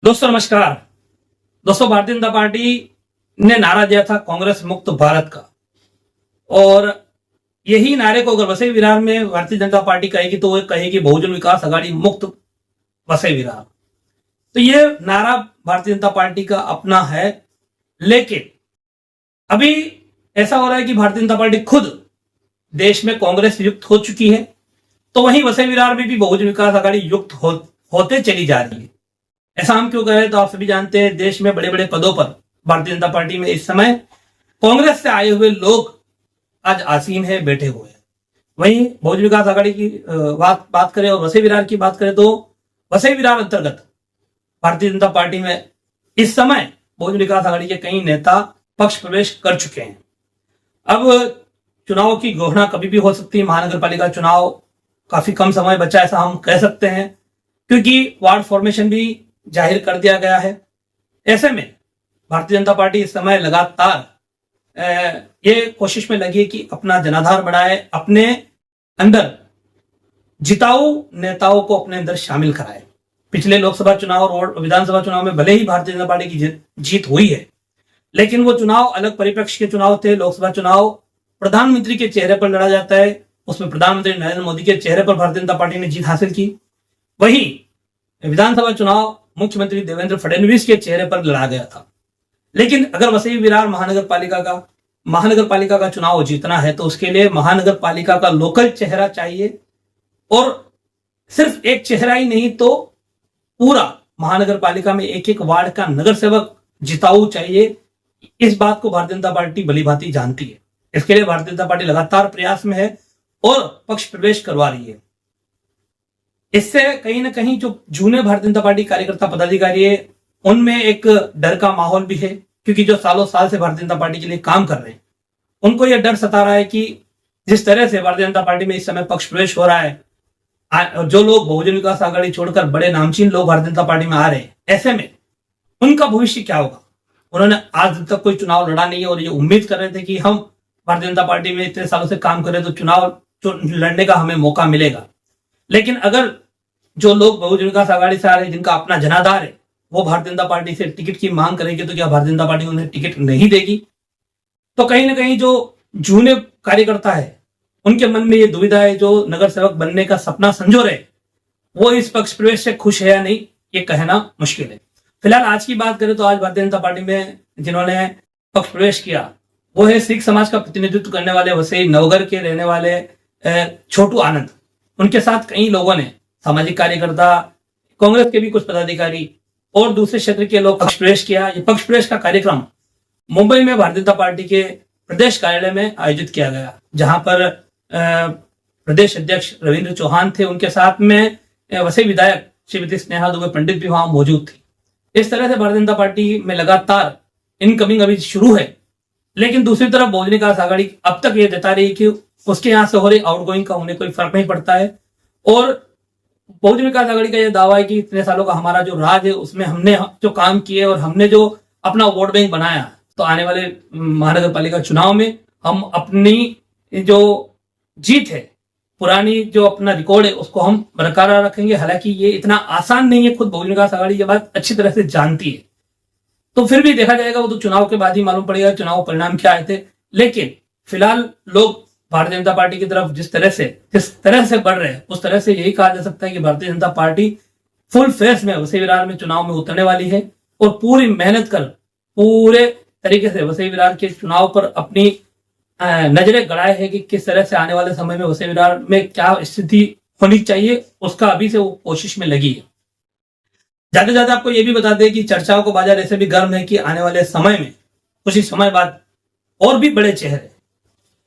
दोस्तों नमस्कार। दोस्तों भारतीय जनता पार्टी ने नारा दिया था कांग्रेस मुक्त भारत का, और यही नारे को अगर वसई विरार में भारतीय जनता पार्टी कहेगी तो वो कहेगी बहुजन विकास आघाड़ी मुक्त वसई विरार। तो ये नारा भारतीय जनता पार्टी का अपना है, लेकिन अभी ऐसा हो रहा है कि भारतीय जनता पार्टी खुद देश में कांग्रेस युक्त हो चुकी है, तो वहीं वसई विरार में भी बहुजन विकास आघाड़ी युक्त होते चली जा रही है। ऐसा हम क्यों कह रहे हैं, तो आप सभी जानते हैं देश में बड़े बड़े पदों पर भारतीय जनता पार्टी में इस समय कांग्रेस से आए हुए लोग आज आसीन है, बैठे हुए हैं। वहीं बहुजन विकास आघाड़ी की बात करें और वसई विरार की बात करें तो वसई विरार अंतर्गत भारतीय जनता पार्टी में इस समय बहुजन विकास आघाड़ी के कई नेता पक्ष प्रवेश कर चुके हैं। अब चुनाव की घोषणा कभी भी हो सकती है। महानगर पालिका चुनाव काफी कम समय बचा, ऐसा हम कह सकते हैं, क्योंकि वार्ड फॉर्मेशन भी जाहिर कर दिया गया है। ऐसे में भारतीय जनता पार्टी इस समय लगातार ये कोशिश में लगी है कि अपना जनाधार बढ़ाए, अपने अंदर जिताऊ नेताओं को अपने अंदर शामिल कराए। पिछले लोकसभा चुनाव और विधानसभा चुनाव में भले ही भारतीय जनता पार्टी की जीत हुई है, लेकिन वो चुनाव अलग परिप्रेक्ष्य के चुनाव थे। लोकसभा चुनाव प्रधानमंत्री के चेहरे पर लड़ा जाता है, उसमें प्रधानमंत्री नरेंद्र मोदी के चेहरे पर भारतीय जनता पार्टी ने जीत हासिल की। वहीं विधानसभा चुनाव मुख्यमंत्री देवेंद्र फडणवीस के चेहरे पर लड़ा गया था। लेकिन अगर वसई विरार महानगर पालिका का चुनाव जीतना है तो उसके लिए महानगर पालिका का लोकल चेहरा चाहिए, और सिर्फ एक चेहरा ही नहीं तो पूरा महानगर पालिका में एक एक वार्ड का नगर सेवक जिताऊ चाहिए। इस बात को भारतीय जनता पार्टी भलीभांति जानती है। इसके लिए भारतीय जनता पार्टी लगातार प्रयास में है और पक्ष प्रवेश करवा रही है। इससे कहीं ना कहीं जो जूने भारतीय जनता पार्टी कार्यकर्ता पदाधिकारी है उनमें एक डर का माहौल भी है, क्योंकि जो सालों साल से भारतीय जनता पार्टी के लिए काम कर रहे हैं उनको यह डर सता रहा है कि जिस तरह से भारतीय जनता पार्टी में इस समय पक्ष प्रवेश हो रहा है, जो लोग बहुजन विकास आघाड़ी छोड़कर बड़े नामचीन लोग भारतीय जनता पार्टी में आ रहे हैं, ऐसे में उनका भविष्य क्या होगा। उन्होंने आज तक कोई चुनाव लड़ा नहीं है और ये उम्मीद कर रहे थे कि हम भारतीय जनता पार्टी में इतने सालों से काम करें तो चुनाव लड़ने का हमें मौका मिलेगा। लेकिन अगर जो लोग बहुजन विकास आघाड़ी से आ रहे हैं, जिनका अपना जनाधार है, वो भारतीय जनता पार्टी से टिकट की मांग करेंगे तो क्या भारतीय जनता पार्टी उन्हें टिकट नहीं देगी। तो कहीं ना कहीं जो जूने कार्यकर्ता है उनके मन में ये दुविधा है, जो नगर सेवक बनने का सपना संजो रहे वो इस पक्ष प्रवेश से खुश है या नहीं, ये कहना मुश्किल है। फिलहाल आज की बात करें तो आज भारतीय जनता पार्टी में जिन्होंने पक्ष प्रवेश किया वो है सिख समाज का प्रतिनिधित्व करने वाले वसई नवगर के रहने वाले छोटू आनंद। उनके साथ कई लोगों ने, सामाजिक कार्यकर्ता, कांग्रेस के भी कुछ पदाधिकारी और दूसरे क्षेत्र के लोग पक्ष प्रवेश किया। ये पक्ष प्रवेश का कार्यक्रम मुंबई में भारतीय जनता पार्टी के प्रदेश कार्यालय में आयोजित किया गया, जहां पर प्रदेश अध्यक्ष रविंद्र चौहान थे। उनके साथ में वसई विधायक श्रीमती स्नेहा दुबे पंडित भी वहां मौजूद थी। इस तरह से भारतीय जनता पार्टी में लगातार इनकमिंग अभी शुरू है, लेकिन दूसरी तरफ बहुजन विकास आघाड़ी अब तक ये जता रही है कि उसके यहाँ से हो रही आउटगोइंग का उन्हें कोई फर्क नहीं पड़ता है। और बहुजन विकास आघाड़ी का यह दावा है कि इतने सालों का हमारा जो राज है उसमें हमने जो काम किए और हमने जो अपना वोट बैंक बनाया, तो आने वाले महानगर पालिका चुनाव में हम अपनी जो जीत है, पुरानी जो अपना रिकॉर्ड है, उसको हम बरकरार रखेंगे। हालांकि ये इतना आसान नहीं है, खुद बहुजन विकास आघाड़ी ये बात अच्छी तरह से जानती है। तो फिर भी देखा जाएगा, वो तो चुनाव के बाद ही मालूम पड़ेगा चुनाव परिणाम क्या आए थे। लेकिन फिलहाल लोग भारतीय जनता पार्टी की तरफ जिस तरह से बढ़ रहे हैं, उस तरह से यही कहा जा सकता है कि Bharatiya Janata party full face में वसई विरार में चुनाव में उतरने वाली है और पूरी मेहनत कर पूरे तरीके से वसई विरार के चुनाव पर अपनी नजरें गड़ाए है कि किस तरह से आने वाले समय में वसई विरार में क्या स्थिति होनी चाहिए, उसका अभी से वो कोशिश में लगी है। ज्यादा से ज्यादा आपको ये भी बता दें कि चर्चाओं को बाजार ऐसे भी गर्म है कि आने वाले समय में कुछ ही समय बाद और भी बड़े चेहरे,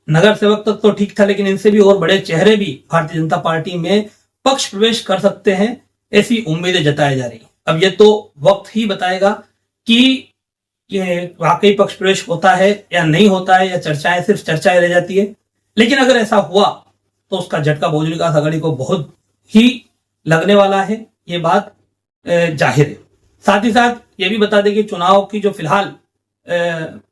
नगर सेवक तक तो ठीक था, लेकिन इनसे भी और बड़े चेहरे भी भारतीय जनता पार्टी में पक्ष प्रवेश कर सकते हैं, ऐसी उम्मीदें जताई जा रही। अब ये तो वक्त ही बताएगा कि ये वाकई पक्ष प्रवेश होता है या नहीं होता है, या चर्चाएं सिर्फ चर्चाएं रह जाती है। लेकिन अगर ऐसा हुआ तो उसका झटका बहुजन विकास आघाड़ी को बहुत ही लगने वाला है, ये बात जाहिर है। साथ ही साथ ये भी बता दें कि चुनाव की जो फिलहाल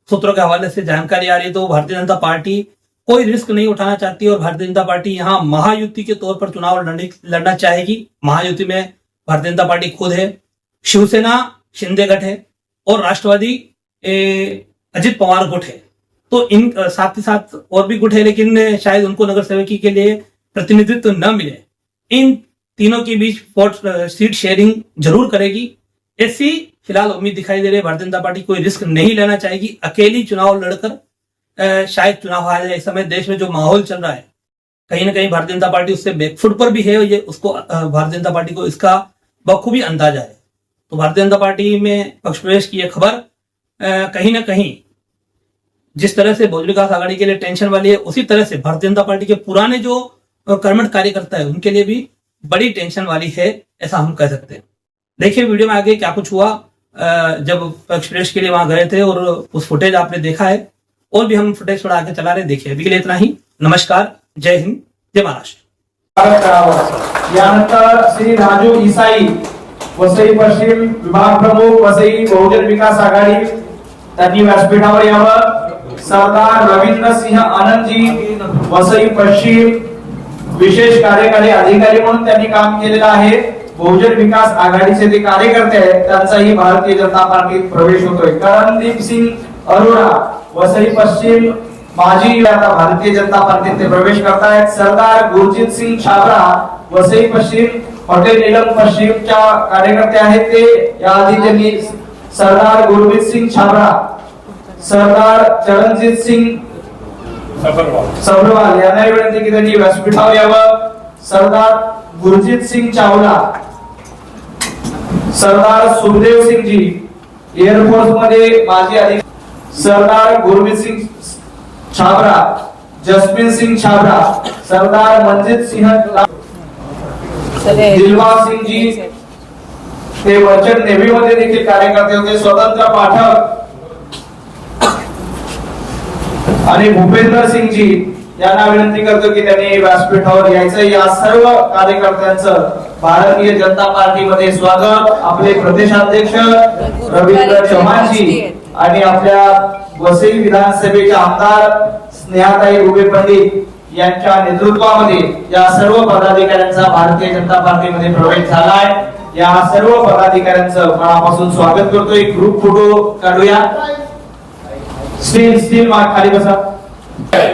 सूत्रों के हवाले से जानकारी आ रही है, तो भारतीय जनता पार्टी कोई रिस्क नहीं उठाना चाहती और भारतीय जनता पार्टी यहाँ महायुति के तौर पर चुनाव लड़ना चाहेगी। महायुति में भारतीय जनता पार्टी खुद है, शिवसेना शिंदे गट है और राष्ट्रवादी अजित पवार गुट है। तो इन साथ ही साथ और भी गुट है, लेकिन शायद उनको नगर सेवकी के लिए प्रतिनिधित्व न मिले। इन तीनों के बीच सीट शेयरिंग जरूर करेगी, ऐसी फिलहाल उम्मीद दिखाई दे रही है। भारतीय जनता पार्टी कोई रिस्क नहीं लेना चाहेगी, अकेली चुनाव लड़कर शायद चुनाव हार जाए। इस समय देश में जो माहौल चल रहा है, कहीं ना कहीं भारतीय जनता पार्टी उससे बैकफुट पर भी है, ये उसको भारतीय जनता पार्टी को इसका बखूबी अंदाजा है। तो भारतीय जनता पार्टी में पक्ष प्रवेश की यह खबर कहीं ना कहीं जिस तरह से बहुजन विकास आघाड़ी के लिए टेंशन वाली है, उसी तरह से भारतीय जनता पार्टी के पुराने जो कर्मठ कार्यकर्ता है उनके लिए भी बड़ी टेंशन वाली है, ऐसा हम कह सकते हैं। देखिए वीडियो में आगे क्या कुछ हुआ जब पक्ष प्रवेश के लिए वहां गए थे, और उस फुटेज आपने देखा है। और भी हम फुटेज थोड़ा आगे चला रहे, देखिए। अभी के लिए इतना ही। नमस्कार, जय हिंद, जय महाराष्ट्र। यानंतर श्री राजू ईसाई, वसई पश्चिम विभाग प्रमुख, वसई बहुजन विकास आघाडी, त्यांनी व्यासपीठावर यावं। सरदार रवींद्र सिंह आनंदजी, वसई पश्चिम विशेष कार्यकारी अधिकारी म्हणून त्यांनी काम केलेलं आहे। बहुजन विकास आघाडीचे जे कार्यकर्ते आहेत त्यांचाही भारतीय जनता पार्टीत प्रवेश होतोय। करणदीप सिंग अरोरा, वसई पश्चिम माजी, आता भारतीय जनता पार्टीत ते प्रवेश करतायत। सरदार गुरजीत सिंग छाबरा, वसई पश्चिम हॉटेल नीलम पश्चिमच्या कार्यकर्ते आहेत ते। याआधी त्यांनी सरदार गुरमीत सिंग छाबरा, सरदार चरणजीत सिंग सब्रवाल यांना विनंती की त्यांनी व्यासपीठावर यावं। सरदार गुरजीत सिंग चावला, सरदार सुखदेव सिंह जी, एअरफोर्स मध्ये माजी अधिकारी, सरदार गुरमीत सिंग छाबरा, जसमीन सिंह छाबरा, सरदार मंजित सिंह, दिलबाग सिंह जी, ते वचन नेव्ही मध्ये देखील कार्यकर्ते होते। स्वतंत्र पाठक आणि भूपेंद्र सिंह जी यांना विनंती करतो की त्यांनी व्यासपीठावर यायचं। या सर्व कार्यकर्त्यांचं भारतीय जनता पार्टीमध्ये स्वागत। आपले प्रदेशाध्यक्ष रवींद्र चव्हाणजी आणि आपल्या वसई विधानसभेचे आमदार स्नेहाताई उभे पंडित यांच्या नेतृत्वामध्ये या सर्व पदाधिकाऱ्यांचा भारतीय जनता पार्टीमध्ये प्रवेश झालाय। या सर्व पदाधिकाऱ्यांचं मनापासून स्वागत करतोय। ग्रुप फोटो काढूया। स्टील मार्क खाली बसा।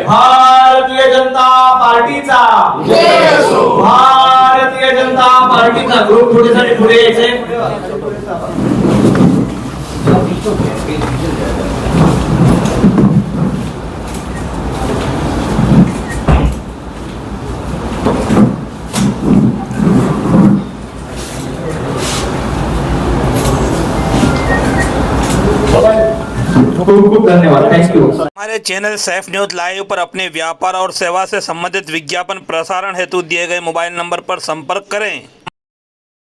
भारतीय जनता पार्टीचा जय असो। भारतीय जनता पार्टीचा ग्रुप फोटोसाठी पुढे यायचे। खूब धन्यवाद, थैंक यू। हमारे चैनल सैफ न्यूज लाइव पर अपने व्यापार और सेवा से संबंधित विज्ञापन प्रसारण हेतु दिए गए मोबाइल नंबर पर संपर्क करें।